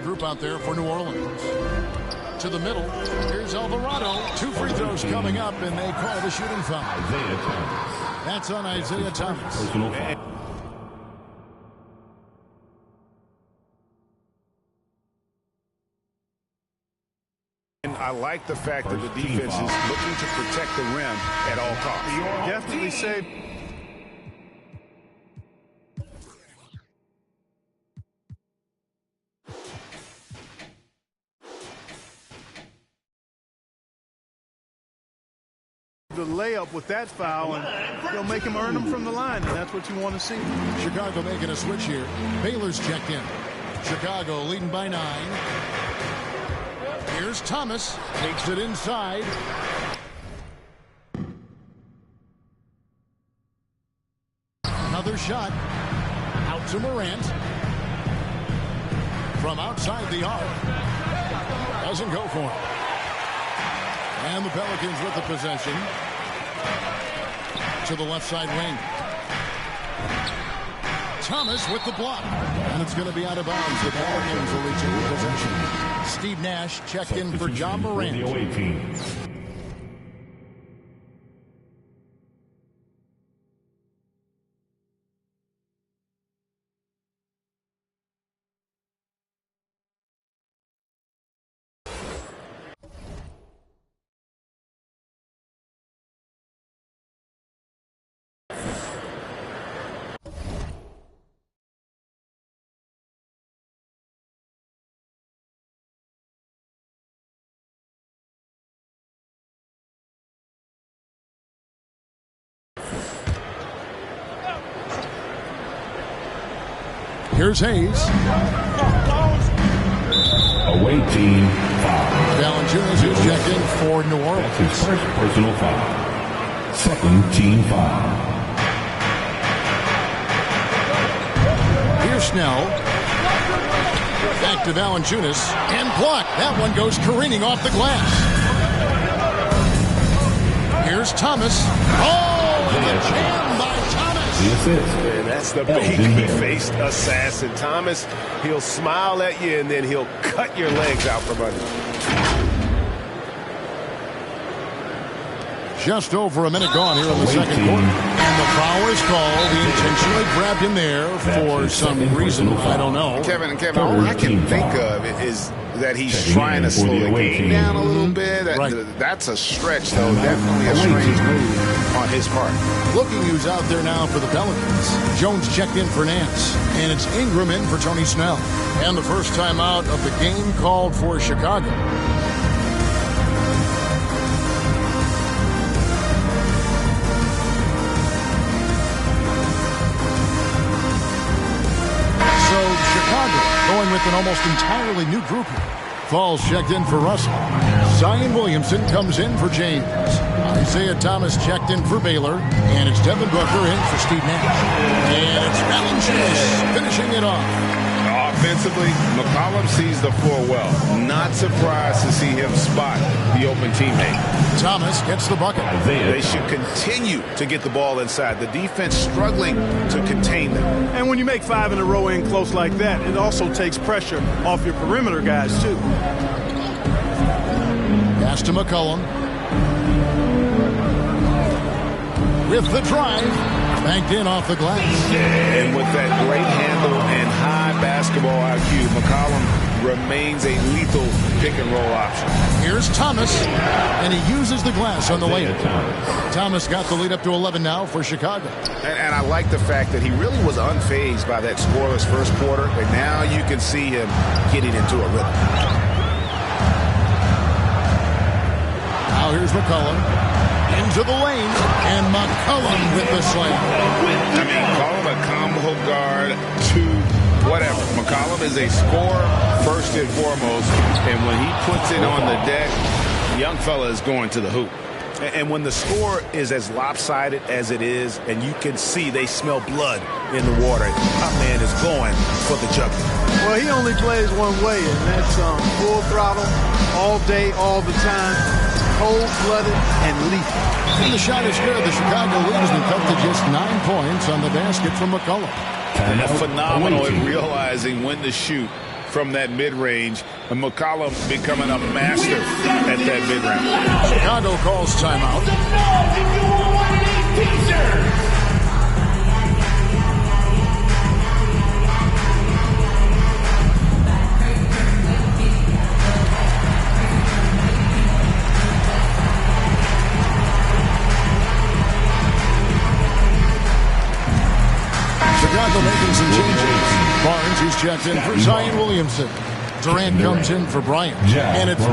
group out there for New Orleans. To the middle. Here's Alvarado. 2 free throws coming up, and they call the shooting foul. Isaiah Thomas. That's on Isaiah Thomas. Personal foul. I like the fact that the defense is looking to protect the rim at all costs. Definitely saved. The layup with that foul, and they'll make him earn them from the line, and that's what you want to see. Chicago making a switch here. Baylor's checked in. Chicago leading by 9. Here's Thomas. Takes it inside. Another shot. Out to Morant. From outside the arc. Doesn't go for him. And the Pelicans with the possession. To the left side wing. Thomas with the block. And it's going to be out of bounds. The Pelicans will retain the possession. Steve Nash checked in for John Morant. The away team. Here's Hayes. Away team foul. Valanciunas is checked in for New Orleans. That's his first personal foul. Second team foul. Here's Snell. Back to Valanciunas. And blocked. That one goes careening off the glass. Here's Thomas. Oh, and the jam by Thomas. The assist. And that's the big he faced, Assassin Thomas. He'll smile at you, and then he'll cut your legs out from under. Just over a minute gone here in the second quarter. And the foul is called. He intentionally grabbed him there for some reason. I don't know. Kevin, all I can think of is that he's trying to slow the game down a little bit. That's a stretch, though. Definitely a strange move on his part. Looking who's out there now for the Pelicans. Jones checked in for Nance. And it's Ingram in for Tony Snell. And the first time out of the game called for Chicago. Going with an almost entirely new group here. Falls checked in for Russell. Zion Williamson comes in for James. Isaiah Thomas checked in for Baylor. And it's Devin Booker in for Steve Nash. And it's Valanciunas finishing it off. Offensively, McCollum sees the floor well. Not surprised to see him spot the open teammate. Thomas gets the bucket. They should continue to get the ball inside. The defense struggling to contain them. And when you make 5 in a row in close like that, it also takes pressure off your perimeter guys, too. Pass to McCollum. With the drive. Banked in off the glass. And with that great handle and high basketball IQ, McCollum remains a lethal pick-and-roll option. Here's Thomas, and he uses the glass on the layup. Thomas got the lead up to 11 now for Chicago. And I like the fact that he really was unfazed by that scoreless first quarter, but now you can see him getting into a rhythm. Now here's McCollum. Into the lane, and McCollum with the slam. I mean, call him a combo guard to whatever. McCollum is a scorer first and foremost, and when he puts it on the deck, the young fella is going to the hoop. And when the score is as lopsided as it is, and you can see they smell blood in the water, our man is going for the jugular. Well, he only plays one way, and that's full throttle, all day, all the time. Cold-blooded and lethal. And the shot is good. The Chicago lead has been cut to just 9 points on the basket from McCollum. And phenomenal at realizing when to shoot from that mid-range, and McCollum becoming a master at that mid-range. Chicago calls timeout. Chicago making some changes. Barnes, he's checked in for Zion Williamson. Durant comes in for Bryant. And it's...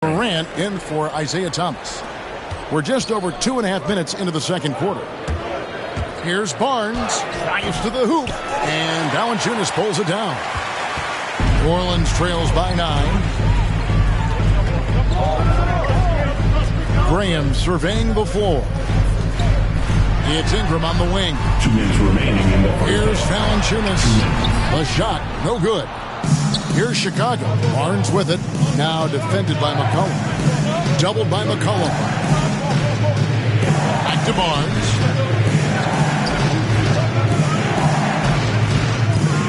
Durant in for Isaiah Thomas. We're just over 2.5 minutes into the second quarter. Here's Barnes. Drives to the hoop. And Valanciunas pulls it down. New Orleans trails by 9. Graham surveying the floor. It's Ingram on the wing. 2 minutes remaining in the first. Here's Valanciunas. The shot, no good. Here's Chicago. Barnes with it. Now defended by McCollum. Doubled by McCollum. Back to Barnes.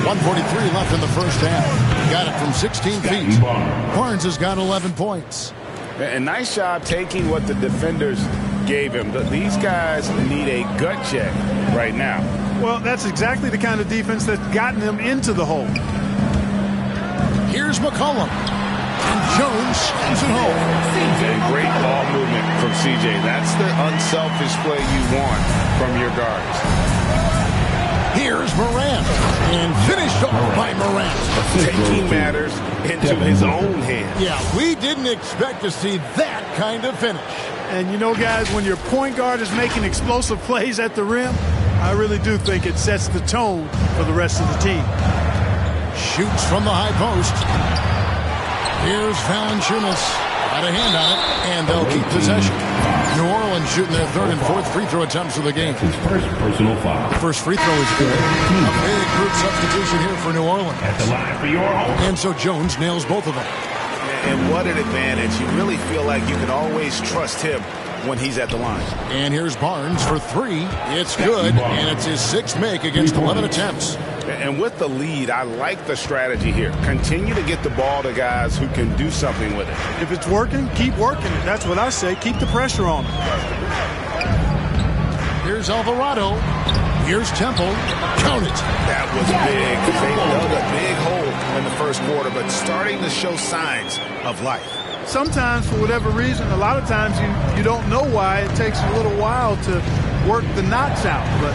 1:43 left in the first half. Got it from 16 feet. Barnes has got 11 points. A nice job taking what the defenders gave him. These guys need a gut check right now. Well, that's exactly the kind of defense that's gotten them into the hole. Here's McCollum. And Jones sends it home. And great ball movement from CJ. That's the unselfish play you want from your guards. Here's Morant. And finished off by Morant. Taking matters into his own hands. Yeah, we didn't expect to see that kind of finish. And you know, guys, when your point guard is making explosive plays at the rim, I really do think it sets the tone for the rest of the team. Shoots from the high post. Here's Valanciunas. Got a hand on it, and they'll keep possession. New Orleans shooting their third and fourth free throw attempts of the game. His first personal foul. The first free throw is good. A big group substitution here for New Orleans. At the line for your home. And so Jones nails both of them. And what an advantage. You really feel like you can always trust him when he's at the line. And here's Barnes for 3. It's good, and it's his 6th make against 11 attempts. And with the lead, I like the strategy here. Continue to get the ball to guys who can do something with it. If it's working, keep working it. That's what I say. Keep the pressure on him. Here's Alvarado. Here's Temple. Count it. That was big because they dug a big hole in the first quarter, but starting to show signs of life. Sometimes, for whatever reason, a lot of times you don't know why. It takes a little while to work the knots out, but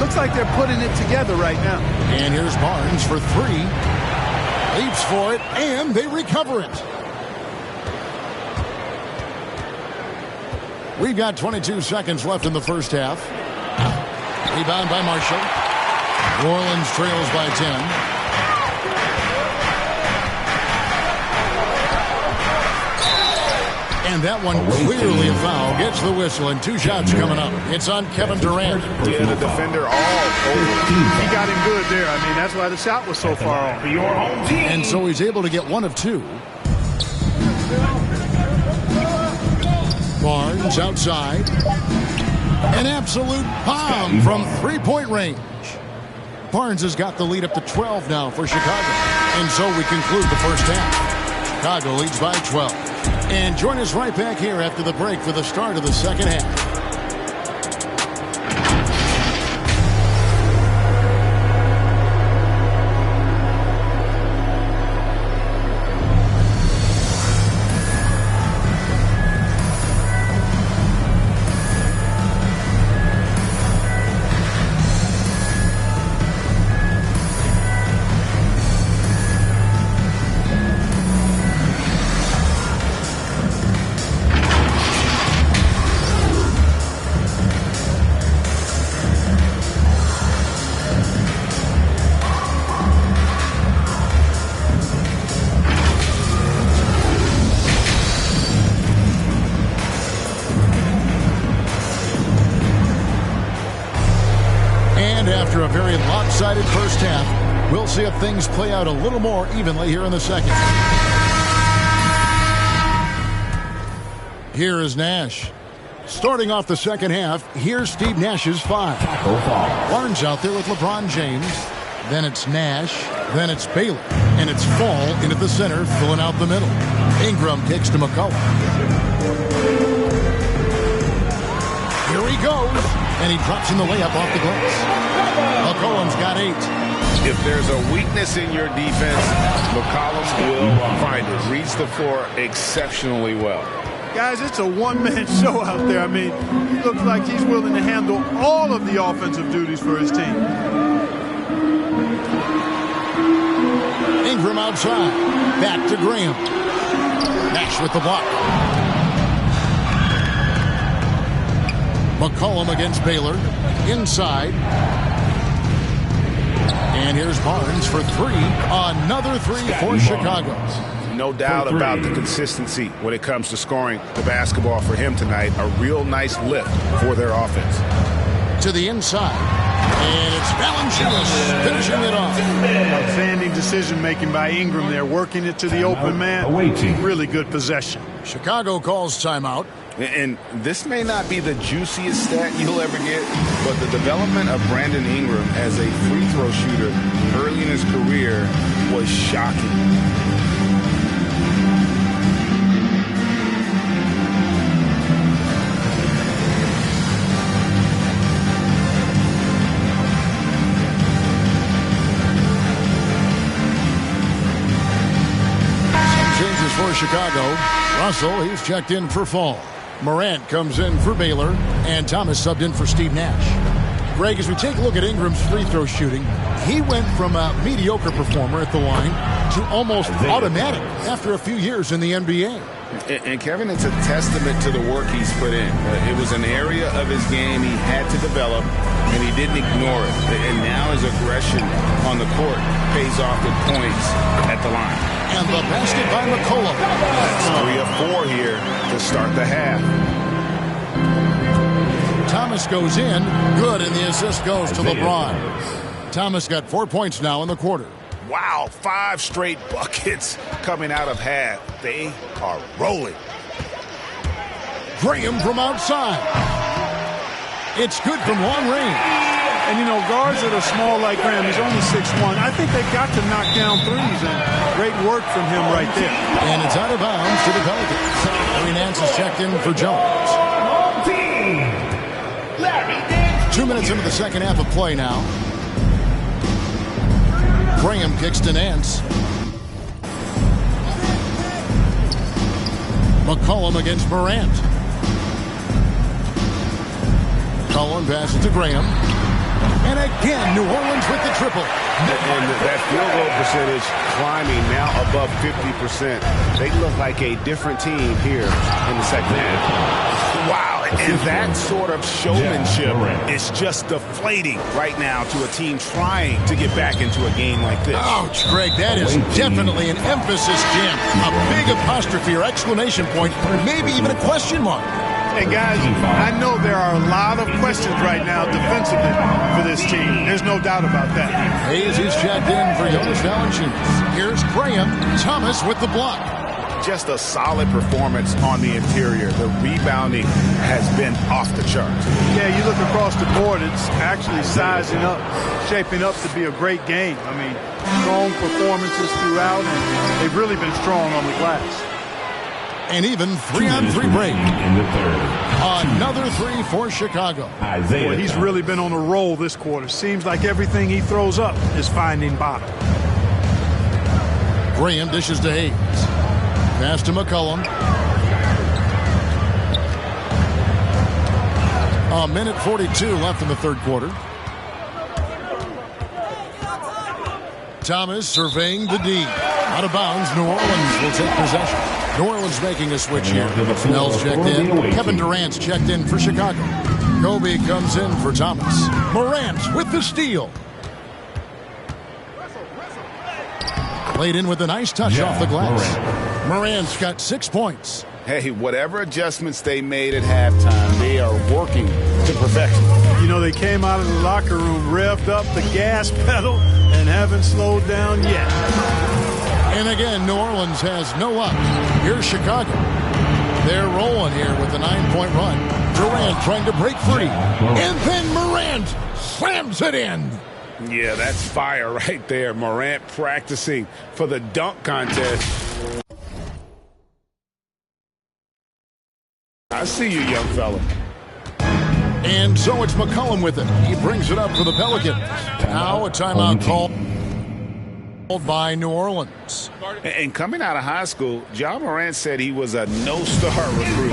looks like they're putting it together right now. And here's Barnes for 3. Leaps for it, and they recover it. We've got 22 seconds left in the first half. Rebound by Marshall. New Orleans trails by 10. And that one clearly a foul. Gets the whistle, and 2 shots coming up. It's on Kevin Durant. Yeah, the defender all over. He got him good there. I mean, that's why the shot was so far off. And so he's able to get 1 of 2. Barnes outside. An absolute bomb from 3-point range. Barnes has got the lead up to 12 now for Chicago. And so we conclude the first half. Chicago leads by 12. And join us right back here after the break for the start of the second half. After a very lopsided first half, we'll see if things play out a little more evenly here in the second. Here is Nash. Starting off the second half, here's Steve Nash's 5. Barnes out there with LeBron James. Then it's Nash. Then it's Baylor. And it's Fall into the center, filling out the middle. Ingram kicks to McCollum. Here he goes. And he drops in the layup off the glass. McCollum's got 8. If there's a weakness in your defense, McCollum will find it. Reads the floor exceptionally well. Guys, it's a one-man show out there. I mean, he looks like he's willing to handle all of the offensive duties for his team. Ingram outside. Back to Graham. Nash with the block. McCollum against Baylor. Inside. And here's Barnes for three. Another three for Chicago. No doubt about the consistency when it comes to scoring the basketball for him tonight. A real nice lift for their offense. To the inside. And it's Valanciunas finishing it off. Outstanding decision-making by Ingram there, working it to the open man. Really good possession. Chicago calls timeout. And this may not be the juiciest stat you'll ever get, but the development of Brandon Ingram as a free throw shooter early in his career was shocking. Some changes for Chicago. Russell, he's checked in for Fall. Morant comes in for Baylor, and Thomas subbed in for Steve Nash. Greg, as we take a look at Ingram's free throw shooting, he went from a mediocre performer at the line to almost automatic after a few years in the NBA. And Kevin, it's a testament to the work he's put in. It was an area of his game he had to develop, and he didn't ignore it. And now his aggression on the court pays off with points at the line. And the basket by McCollum. That's 3 of 4 here to start the half. Thomas goes in. Good, and the assist goes to LeBron. Thomas got 4 points now in the quarter. Wow, 5 straight buckets coming out of half. They are rolling. Graham from outside. It's good from long range. And, you know, guards that are small like Graham, he's only 6'1". I think they've got to knock down threes, and great work from him right there. And it's out of bounds to the Pelicans. Larry Nance is checked in for Jones. 2 minutes into the second half of play now. Graham kicks to Nance. McCollum against Morant. Cullen passes to Graham. And again, New Orleans with the triple. And that field goal percentage climbing now above 50%. They look like a different team here in the second half. Wow, and that sort of showmanship is just deflating right now to a team trying to get back into a game like this. Ouch, Greg, that is definitely an emphasis jam. A big apostrophe or exclamation point, maybe even a question mark. And guys, I know there are a lot of questions right now defensively for this team. There's no doubt about that. Hayes is checked in for Jonas Valanciunas. Here's Graham. Thomas with the block. Just a solid performance on the interior. The rebounding has been off the charts. Yeah, you look across the board, it's actually sizing up, shaping up to be a great game. I mean, strong performances throughout, and they've really been strong on the glass. And even 3-on-3 break. In the third. Another 3 for Chicago. Boy, he's really been on a roll this quarter. Seems like everything he throws up is finding bottom. Graham dishes to Hayes. Pass to McCollum. A minute 42 left in the third quarter. Thomas surveying the D. Out of bounds, New Orleans will take possession. New Orleans making a switch here. Snell's checked in. Kevin Durant's checked in for Chicago. Kobe comes in for Thomas. Morant with the steal. Played in with a nice touch off the glass. Morant's got 6 points. Hey, whatever adjustments they made at halftime, they are working to perfection. You know, they came out of the locker room, revved up the gas pedal, and haven't slowed down yet. And again, New Orleans has no luck. Here's Chicago. They're rolling here with a 9-point run. Durant trying to break free. And then Morant slams it in. Yeah, that's fire right there. Morant practicing for the dunk contest. I see you, young fella. And so it's McCollum with it. He brings it up for the Pelicans. Now a timeout call by New Orleans. And coming out of high school, Ja Morant said he was a no-star recruit.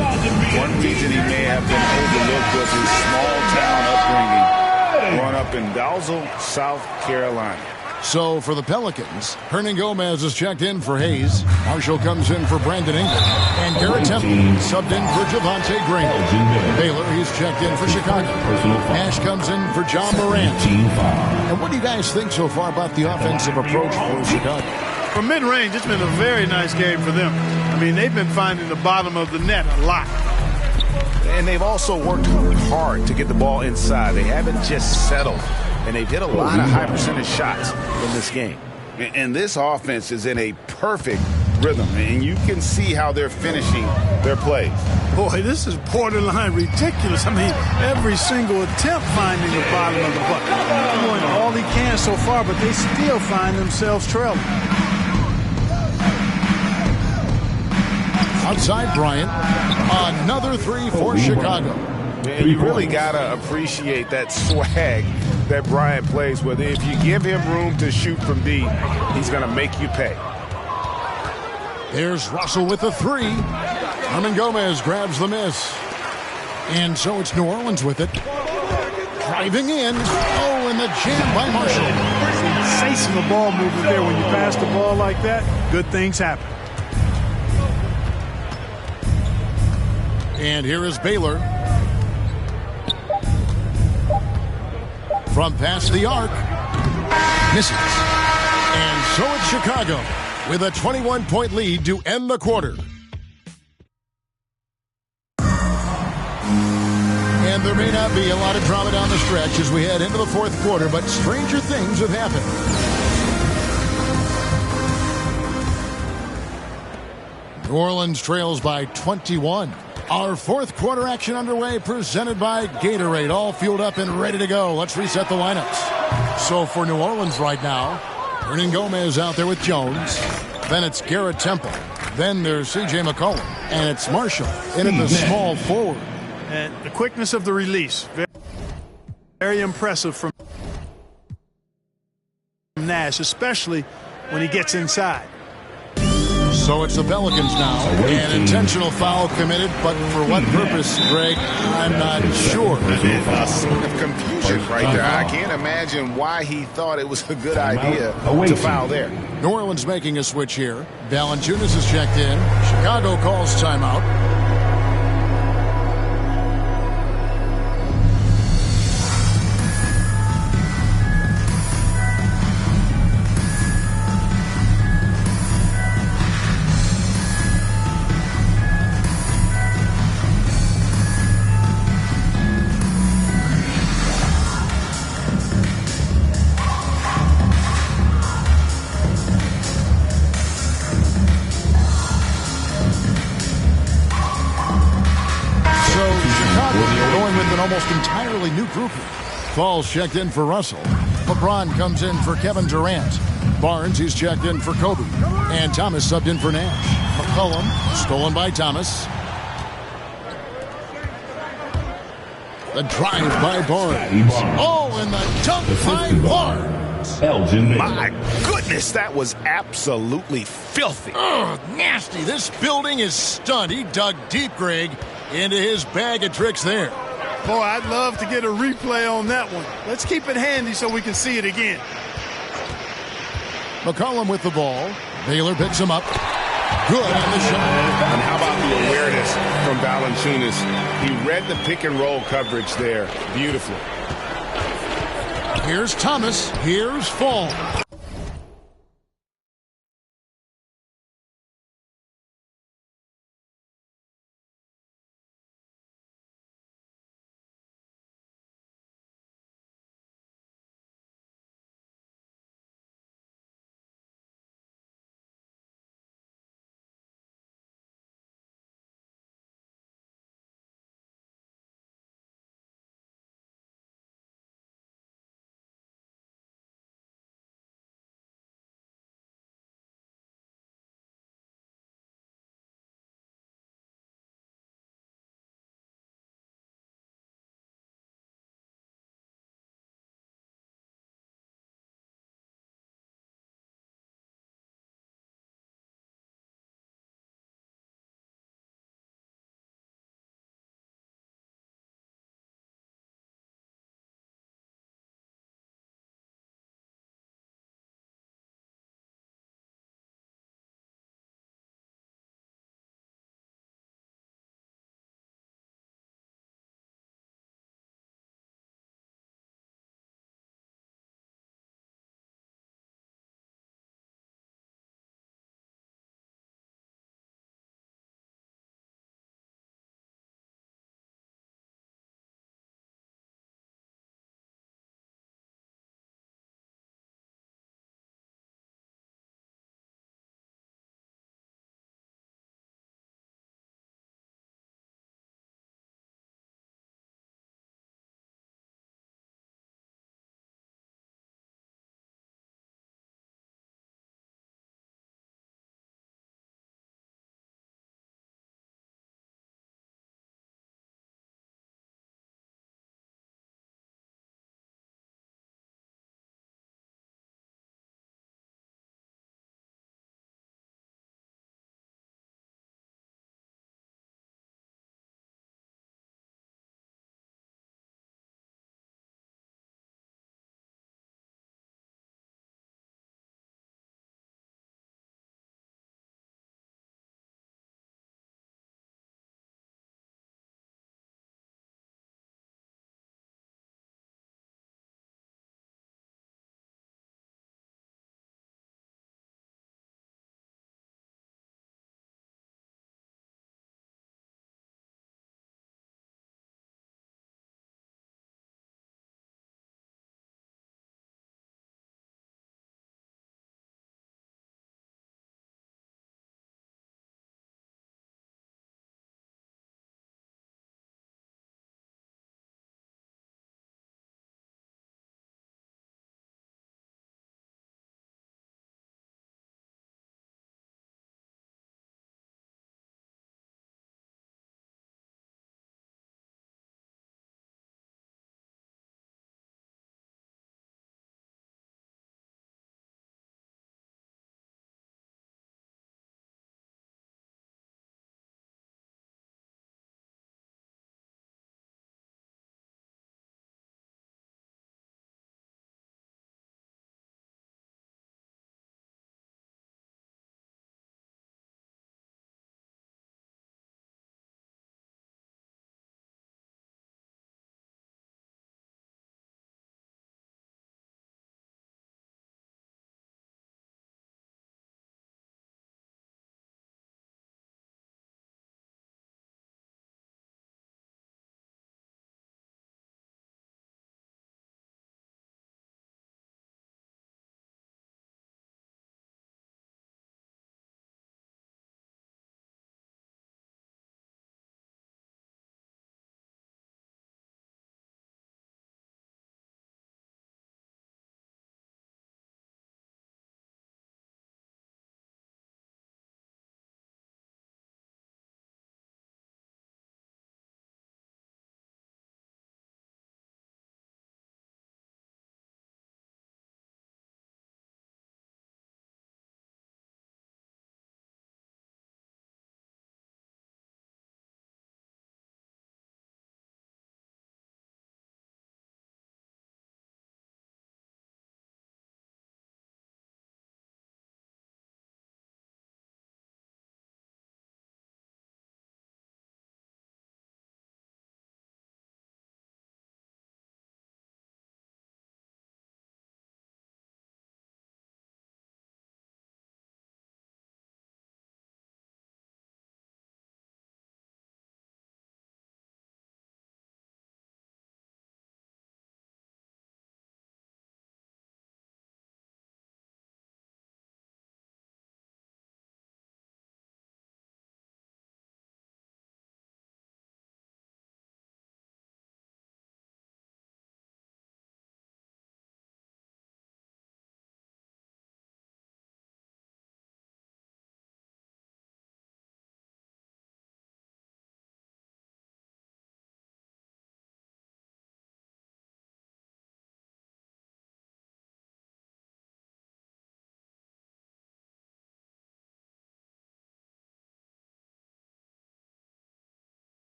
One reason he may have been overlooked was his small-town upbringing, growing up in Dalzell, South Carolina. So for the Pelicans, Hernan Gomez is checked in for Hayes. Marshall comes in for Brandon Ingram. And Garrett Temple subbed in for Javonte Graham. Baylor, he's checked in for Chicago. Nash comes in for John Morant. And what do you guys think so far about the offensive approach for Chicago? From mid-range, it's been a very nice game for them. I mean, they've been finding the bottom of the net a lot. And they've also worked hard to get the ball inside. They haven't just settled. And they've hit a lot of high percentage shots in this game. And this offense is in a perfect rhythm. And you can see how they're finishing their plays. Boy, this is borderline ridiculous. I mean, every single attempt finding the bottom of the bucket. Doing all he can so far, but they still find themselves trailing. Outside Bryant, another three for Chicago. And you really got to appreciate that swag that Bryant plays with. If you give him room to shoot from deep, he's going to make you pay. There's Russell with the three. Hernan Gomez grabs the miss. And so it's New Orleans with it. Driving in. Oh, and the jam by Marshall. Sensational ball movement there. When you pass the ball like that, good things happen. And here is Baylor. From past the arc. Misses. And so it's Chicago with a 21-point lead to end the quarter. And there may not be a lot of drama down the stretch as we head into the fourth quarter, but stranger things have happened. New Orleans trails by 21. Our fourth quarter action underway, presented by Gatorade. All fueled up and ready to go. Let's reset the lineups. So for New Orleans right now, Hernan Gomez out there with Jones. Then it's Garrett Temple. Then there's C.J. McCollum. And it's Marshall in at the small forward. And the quickness of the release. Very impressive from Nash, especially when he gets inside. So it's the Pelicans now. An intentional foul committed, but for what purpose, Greg? I'm not sure. A sort of confusion right there. I can't imagine why he thought it was a good idea to foul there. New Orleans making a switch here. Valanciunas is checked in. Chicago calls timeout. Almost entirely new grouping. Falls checked in for Russell. LeBron comes in for Kevin Durant. Barnes, he's checked in for Kobe. And Thomas subbed in for Nash. McCollum, stolen by Thomas. The drive by Barnes. Oh, and the dunk by Barnes. Elgin. My goodness, that was absolutely filthy. Oh, nasty. This building is stunned. He dug deep, Greg, into his bag of tricks there. Boy, I'd love to get a replay on that one. Let's keep it handy so we can see it again. McCollum with the ball. Baylor picks him up. Good on the shot. And how about the awareness from Valanciunas? He read the pick and roll coverage there beautifully. Here's Thomas. Here's Fall.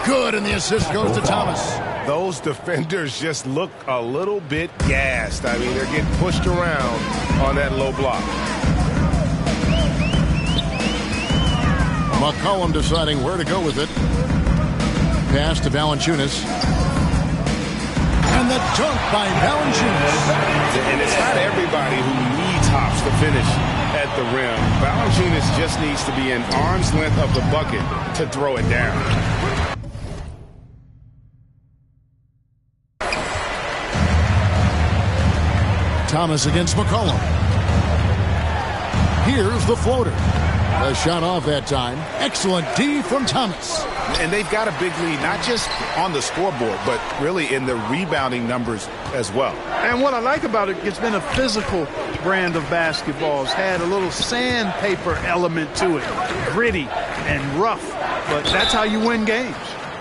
Good, and the assist goes to Thomas. Those defenders just look a little bit gassed. I mean, they're getting pushed around on that low block. McCollum deciding where to go with it. Pass to Valanciunas. And the dunk by Valanciunas. And it's not everybody who needs hops to finish at the rim. Valanciunas just needs to be an arm's length of the bucket to throw it down. Thomas against McCollum. Here's the floater. A shot off that time. Excellent D from Thomas. And they've got a big lead, not just on the scoreboard, but really in the rebounding numbers as well. And what I like about it, it's been a physical brand of basketball. It's had a little sandpaper element to it. Gritty and rough, but that's how you win games.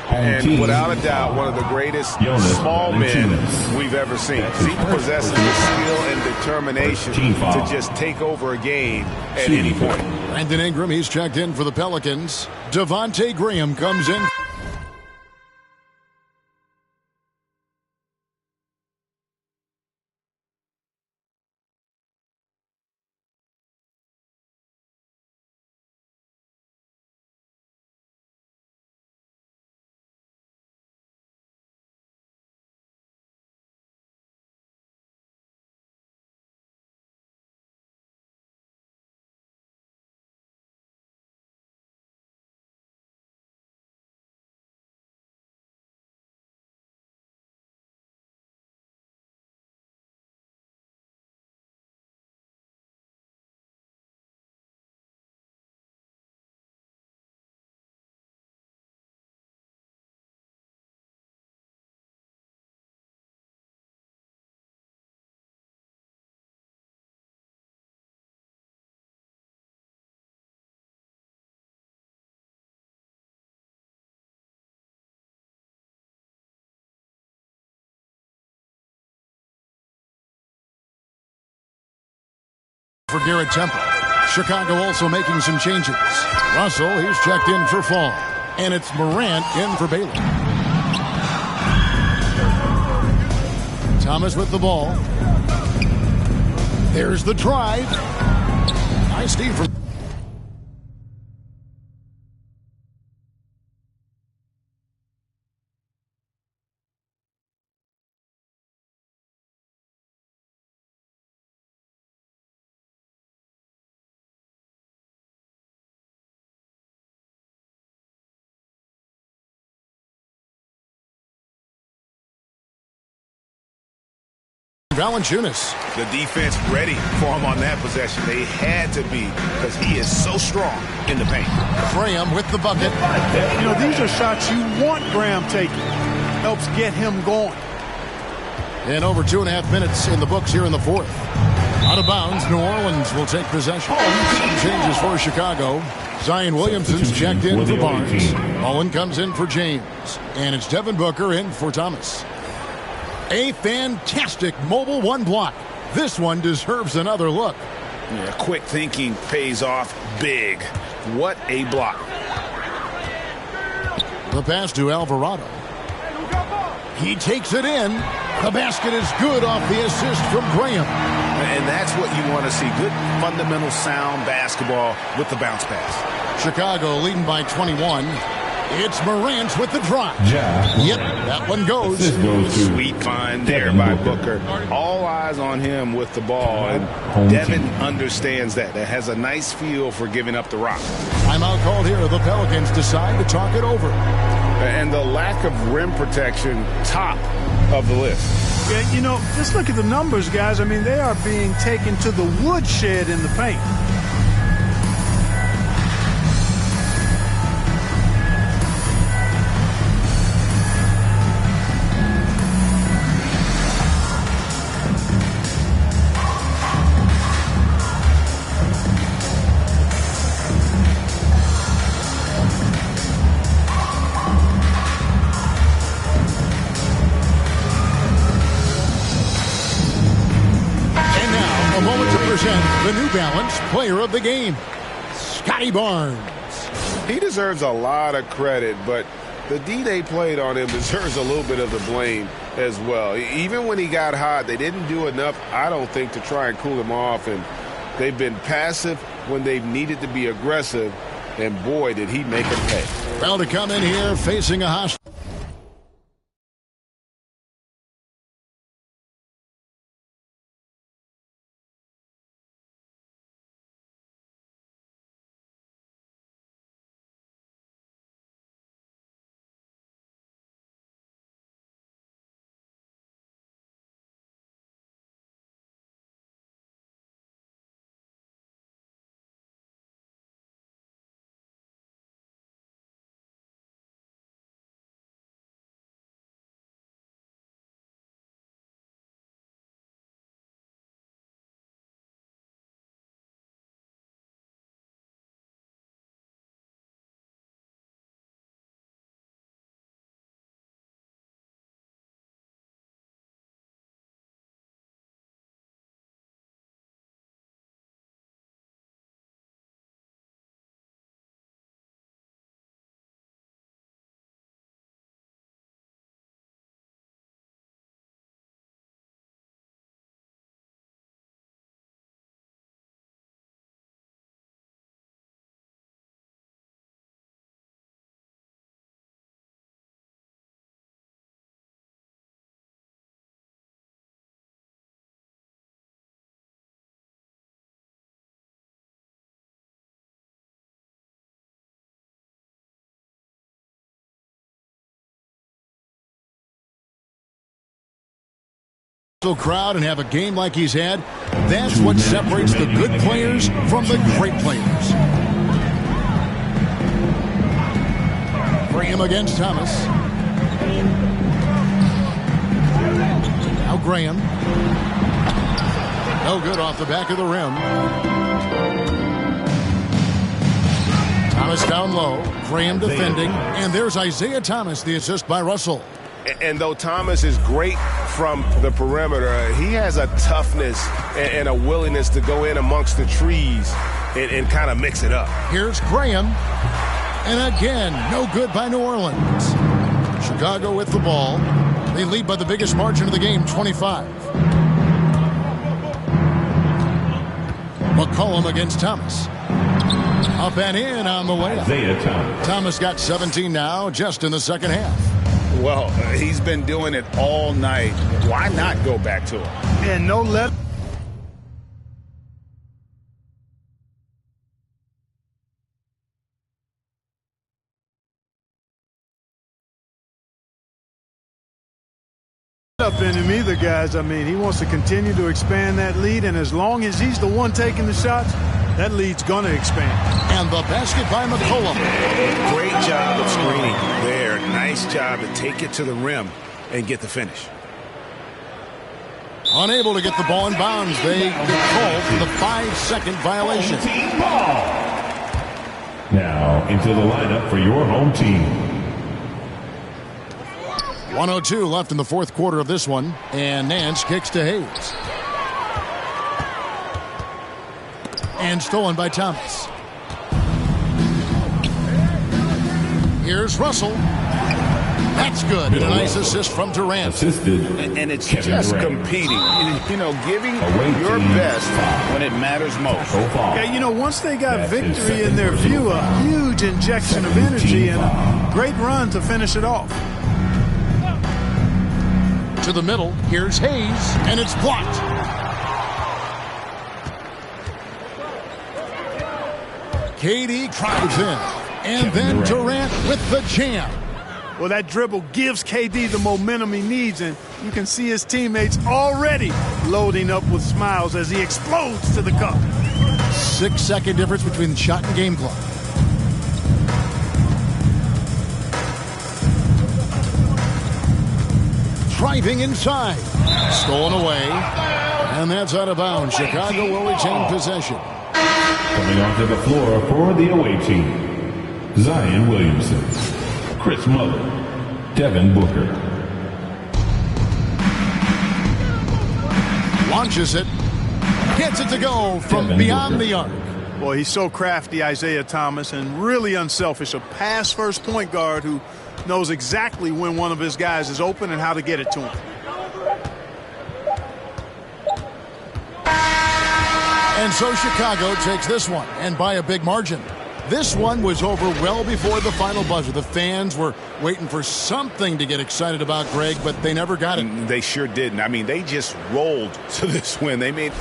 And without a doubt, one of the greatest small men we've ever seen. He possesses the skill and determination to just take over a game at any point. Brandon Ingram, he's checked in for the Pelicans. Devontae Graham comes in. For Garrett Temple. Chicago also making some changes. Russell, he's checked in for Fall. And it's Morant in for Baylor. Thomas with the ball. There's the drive. Nice D from... Valanciunas. The defense ready for him on that possession. They had to be because he is so strong in the paint. Graham with the bucket. You know, these are shots you want Graham taking. Helps get him going. And over 2.5 minutes in the books here in the fourth. Out of bounds, New Orleans will take possession. Some changes for Chicago. Zion Williamson's checked in for Barnes. Mullen comes in for James. And it's Devin Booker in for Thomas. A fantastic mobile one block. This one deserves another look. Yeah, quick thinking pays off big. What a block. The pass to Alvarado. He takes it in. The basket is good off the assist from Graham. And that's what you want to see. Good fundamental sound basketball with the bounce pass. Chicago leading by 21. It's Morant with the drop. Yep, that one goes. Sweet find there by Booker. All eyes on him with the ball. And Devin understands that. That has a nice feel for giving up the rock. Timeout called here. The Pelicans decide to talk it over. And the lack of rim protection, top of the list. Yeah, you know, just look at the numbers, guys. I mean, they are being taken to the woodshed in the paint. The New Balance Player of the Game, Scotty Barnes. He deserves a lot of credit, but the D they played on him deserves a little bit of the blame as well. Even when he got hot, they didn't do enough, I don't think, to try and cool him off. And they've been passive when they've needed to be aggressive. And boy, did he make them pay. Well, to come in here facing a hostile. Crowd and have a game like he's had. That's what separates the good players from the great players. Graham against Thomas. Now Graham. No good off the back of the rim. Thomas down low. Graham defending. And there's Isaiah Thomas, the assist by Russell. And though Thomas is great from the perimeter, he has a toughness and a willingness to go in amongst the trees and kind of mix it up. Here's Graham. And again, no good by New Orleans. Chicago with the ball. They lead by the biggest margin of the game, 25. McCollum against Thomas. Up and in on the way. Isaiah Thomas. Thomas got 17 now, just in the second half. Well, he's been doing it all night. Why not go back to him? And no let. Up in him either, guys. I mean, he wants to continue to expand that lead, and as long as he's the one taking the shots, that lead's going to expand. And the basket by McCollum. Great job of screening there. Nice job to take it to the rim and get the finish. Unable to get the ball in bounds. They get called for the 5-second violation. Now into the lineup for your home team. 1:02 left in the fourth quarter of this one. And Nance kicks to Hayes. And stolen by Thomas. Here's Russell. That's good. And a nice assist from Durant. Assisted. And it's Kevin just Durant. competing. You know, giving Away your team best foul. when it matters most. So far. Yeah, you know, once they got That's his victory second in their personal view, a foul. huge injection of energy and a great run to finish it off. To the middle. Here's Hayes. And it's blocked. KD drives in. And then Durant with the jam. Well, that dribble gives KD the momentum he needs, and you can see his teammates already loading up with smiles as he explodes to the cup. 6-second difference between shot and game clock. Driving inside. Stolen away. And that's out of bounds. Chicago will retain possession. Coming onto the floor for the away team. Zion Williamson. Chris Muller. Devin Booker. Launches it. Gets it to go from Devin beyond Booker. the arc. Boy, he's so crafty, Isaiah Thomas, and really unselfish. A pass-first point guard who knows exactly when one of his guys is open and how to get it to him. And so Chicago takes this one, and by a big margin. This one was over well before the final buzzer. The fans were waiting for something to get excited about, Greg, but they never got it. They sure didn't. I mean, they just rolled to this win. They made...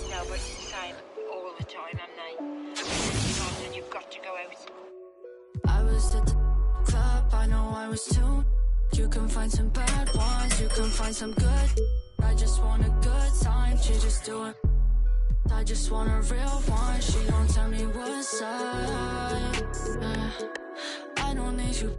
Nobody's the same all the time, am they? And you've got to go out. I was at the club, I know I was too. You can find some bad ones, you can find some good. I just want a good time, she just do it. I just want a real one, she don't tell me what's up. I don't need you.